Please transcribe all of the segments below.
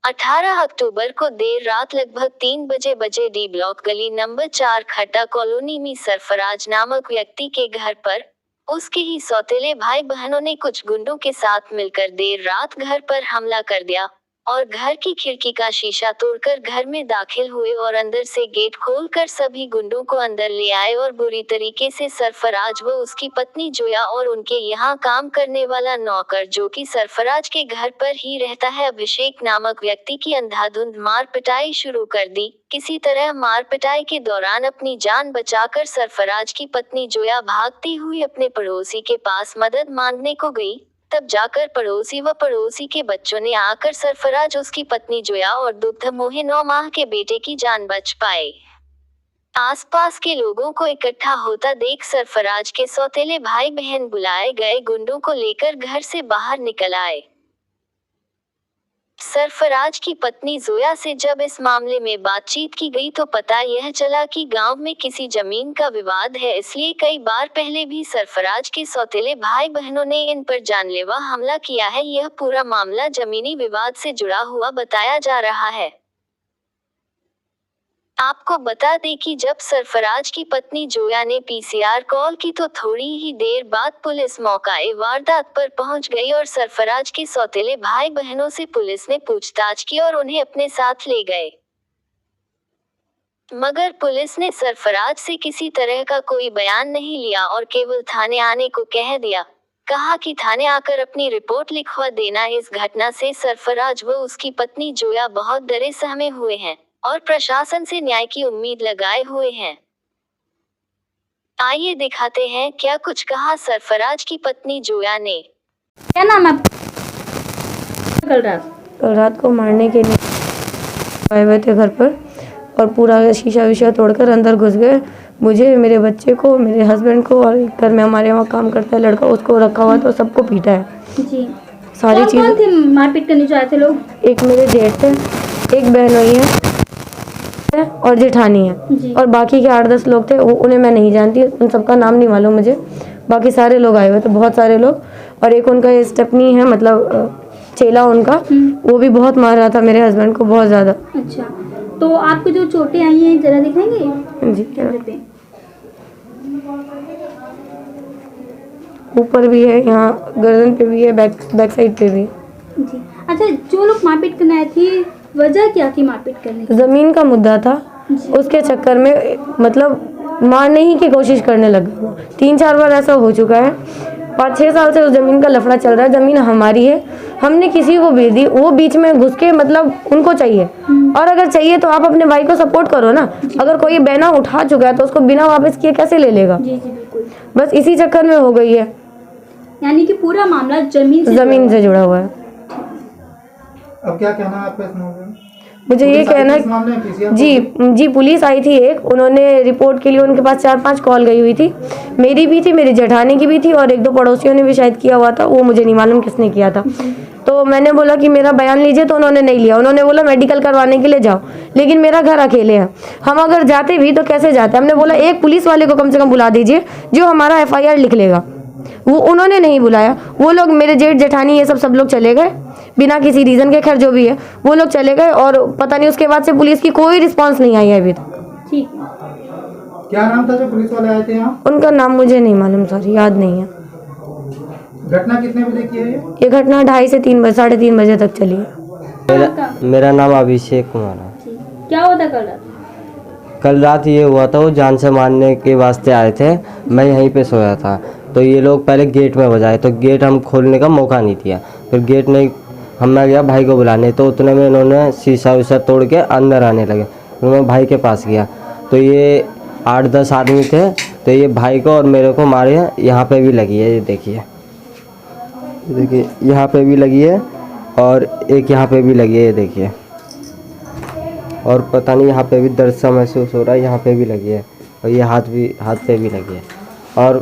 18 अक्टूबर को देर रात लगभग 3 बजे डी ब्लॉक गली नंबर 4 खट्टा कॉलोनी में सरफराज नामक व्यक्ति के घर पर उसके ही सौतेले भाई बहनों ने कुछ गुंडों के साथ मिलकर देर रात घर पर हमला कर दिया और घर की खिड़की का शीशा तोड़कर घर में दाखिल हुए और अंदर से गेट खोलकर सभी गुंडों को अंदर ले आए और बुरी तरीके से सरफराज व उसकी पत्नी जोया और उनके यहाँ काम करने वाला नौकर जो कि सरफराज के घर पर ही रहता है अभिषेक नामक व्यक्ति की अंधाधुंध मार पिटाई शुरू कर दी। किसी तरह मार पिटाई के दौरान अपनी जान बचाकर सरफराज की पत्नी जोया भागती हुई अपने पड़ोसी के पास मदद मांगने को गई। तब जाकर पड़ोसी व पड़ोसी के बच्चों ने आकर सरफराज, उसकी पत्नी जोया और दुग्ध मोहे 9 माह के बेटे की जान बच पाए। आसपास के लोगों को इकट्ठा होता देख सरफराज के सौतेले भाई बहन बुलाए गए गुंडों को लेकर घर से बाहर निकल आए। सरफराज की पत्नी जोया से जब इस मामले में बातचीत की गई तो पता यह चला कि गांव में किसी जमीन का विवाद है, इसलिए कई बार पहले भी सरफराज के सौतेले भाई बहनों ने इन पर जानलेवा हमला किया है। यह पूरा मामला जमीनी विवाद से जुड़ा हुआ बताया जा रहा है। आपको बता दें कि जब सरफराज की पत्नी जोया ने पीसीआर कॉल की तो थोड़ी ही देर बाद पुलिस मौके वारदात पर पहुंच गई और सरफराज के सौतेले भाई बहनों से पुलिस ने पूछताछ की और उन्हें अपने साथ ले गए। मगर पुलिस ने सरफराज से किसी तरह का कोई बयान नहीं लिया और केवल थाने आने को कह दिया। कहा कि थाने आकर अपनी रिपोर्ट लिखवा देना। इस घटना से सरफराज व उसकी पत्नी जोया बहुत डरे सहमे हुए हैं और प्रशासन से न्याय की उम्मीद लगाए हुए हैं। आइए दिखाते हैं क्या कुछ कहा सरफराज की पत्नी जोया ने। क्या नाम है? कल रात को मारने के लिए आए हुए थे घर पर और पूरा शीशा विशा तोड़कर अंदर घुस गए। मुझे, मेरे बच्चे को, मेरे हस्बैंड को और एक घर में हमारे वहाँ काम करता है लड़का, उसको रखा हुआ तो सबको पीटा है जी। सारी चीज़। मारपीट करने जो आए थे लोग? एक मेरे जेठ थे, एक बहनोई है और जेठानी है और बाकी के 8-10 लोग थे। उन्हें मैं नहीं जानती, उन सबका नाम नहीं मालूम मुझे। बाकी सारे लोग आए हुए थे, बहुत सारे लोग। और एक उनका स्टेपनी है, मतलब चेला उनका, वो भी बहुत मार रहा था मेरे हस्बैंड को, बहुत ज़्यादा। अच्छा, तो आपको जो चोटें आई हैं जरा दिखाएंगे? जी, ऊपर भी है, यहाँ गर्दन पे भी है, बैक साइड पे भी। जी। अच्छा, जो लोग मारपीट करने आए थे वजह क्या थी मारपीट करने की? जमीन का मुद्दा था, उसके चक्कर में मतलब मारने ही की कोशिश करने लगे। 3-4 बार ऐसा हो चुका है। 5-6 साल से उस जमीन का लफड़ा चल रहा है। जमीन हमारी है, हमने किसी को भेज दी, वो बीच में घुस के मतलब उनको चाहिए। और अगर चाहिए तो आप अपने भाई को सपोर्ट करो ना। अगर कोई बहना उठा चुका है तो उसको बिना वापस किए कैसे ले लेगा? जी जी बिल्कुल। बस इसी चक्कर में हो गई है। यानी कि पूरा मामला जमीन से जुड़ा हुआ है। अब क्या कहना है आपका इस मामले में? मुझे ये कहना जी पुलिस आई थी एक, उन्होंने रिपोर्ट के लिए उनके पास 4-5 कॉल गई हुई थी। मेरी भी थी, मेरी जेठानी की भी थी और 1-2 पड़ोसियों ने भी शायद किया हुआ था, वो मुझे नहीं मालूम किसने किया था। तो मैंने बोला कि मेरा बयान लीजिए, तो उन्होंने नहीं लिया। उन्होंने बोला मेडिकल करवाने के लिए जाओ, लेकिन मेरा घर अकेले है, हम अगर जाते भी तो कैसे जाते। हमने बोला एक पुलिस वाले को कम से कम बुला दीजिए जो हमारा FIR लिख लेगा। वो उन्होंने नहीं बुलाया। वो लोग, मेरे जेठ जेठानी ये सब लोग चले गए बिना किसी रीज़न के। खैर जो भी है वो लोग चले गए और पता नहीं उसके बाद से पुलिस की कोई रिस्पांस नहीं आई है अभी तक। ठीक। क्या नाम था जो पुलिस वाले आए थे यहाँ? उनका नाम मुझे नहीं मालूम, सॉरी, याद नहीं है। घटना कितने बजे की है ये घटना 2:30 से 3 बजे, 3:30 बजे तक चली है। मेरा नाम अभिषेक कुमार है। क्या हुआ था कल रात? कल रात ये हुआ था, वो जान से मारने के वास्ते आए थे। मैं यहीं पे सोया था तो ये लोग पहले गेट में बजाए तो गेट हम खोलने का मौका नहीं दिया। फिर गेट नहीं, मैं गया भाई को बुलाने, तो उतने में इन्होंने शीशा विशा तोड़ के अंदर आने लगे। तो मैं भाई के पास गया तो ये 8-10 आदमी थे। तो ये भाई को और मेरे को मारे हैं। यहाँ पे भी लगी है, ये देखिए यहाँ पे भी लगी है और एक यहाँ पे भी लगी है, ये देखिए। और पता नहीं यहाँ पे भी दर्द सा महसूस हो रहा है, यहाँ पे भी लगी है और ये हाथ पे भी लगी है। और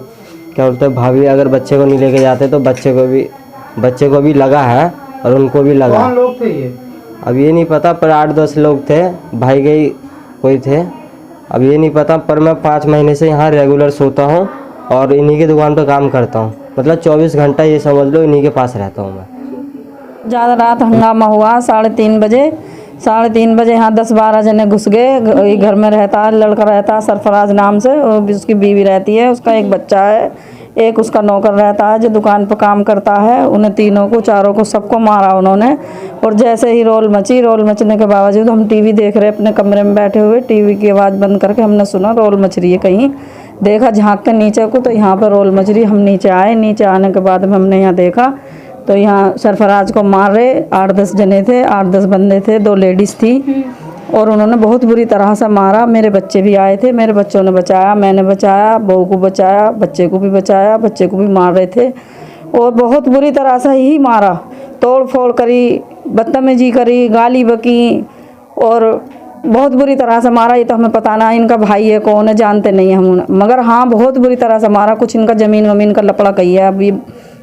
क्या बोलते हैं, भाभी अगर बच्चे को नहीं लेके जाते तो बच्चे को भी लगा है और उनको भी लगा। कौन लोग थे ये? अब ये नहीं पता, पर 8-10 लोग थे, भाई के ही कोई थे, अब ये नहीं पता। पर मैं 5 महीने से यहाँ रेगुलर सोता हूँ और इन्हीं की दुकान पर काम करता हूँ। मतलब 24 घंटा ये समझ लो इन्हीं के पास रहता हूँ मैं। ज़्यादा रात हंगामा हुआ 3:30 बजे यहाँ 10-12 जने घुस गए। घर में रहता है लड़का, रहता है सरफराज नाम से, और भी उसकी बीवी रहती है, उसका एक बच्चा है, एक उसका नौकर रहता है जो दुकान पर काम करता है। उन्हें तीनों को, चारों को, सबको मारा उन्होंने। और जैसे ही रोल मचने के बावजूद हम टीवी देख रहे अपने कमरे में बैठे हुए, टीवी की आवाज़ बंद करके हमने सुना रोल मच रही है कहीं। देखा झांक के नीचे को तो यहाँ पर रोल मच रही। हम नीचे आए, नीचे आने के बाद में हमने यहाँ देखा तो यहाँ सरफराज को मार रहे 8-10 जने थे, 8-10 बंदे थे, 2 लेडीज़ थी, और उन्होंने बहुत बुरी तरह से मारा। मेरे बच्चे भी आए थे, मेरे बच्चों ने बचाया, मैंने बचाया, बहू को बचाया, बच्चे को भी बचाया, बच्चे को भी मार रहे थे। और बहुत बुरी तरह से ही मारा, तोड़ फोड़ करी, बदतमीजी करी, गाली बकी, और बहुत बुरी तरह से मारा। ये तो हमें पता ना इनका भाई है कौन है, जानते नहीं हम, मगर हाँ बहुत बुरी तरह से मारा। कुछ इनका ज़मीन वमीन का लपड़ा कही है, अभी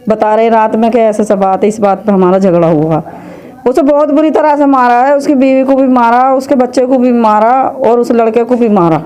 बता रहे रात में कि ऐसे सब बात है, इस बात पे हमारा झगड़ा हुआ। उसे बहुत बुरी तरह से मारा है, उसकी बीवी को भी मारा, उसके बच्चे को भी मारा, और उस लड़के को भी मारा।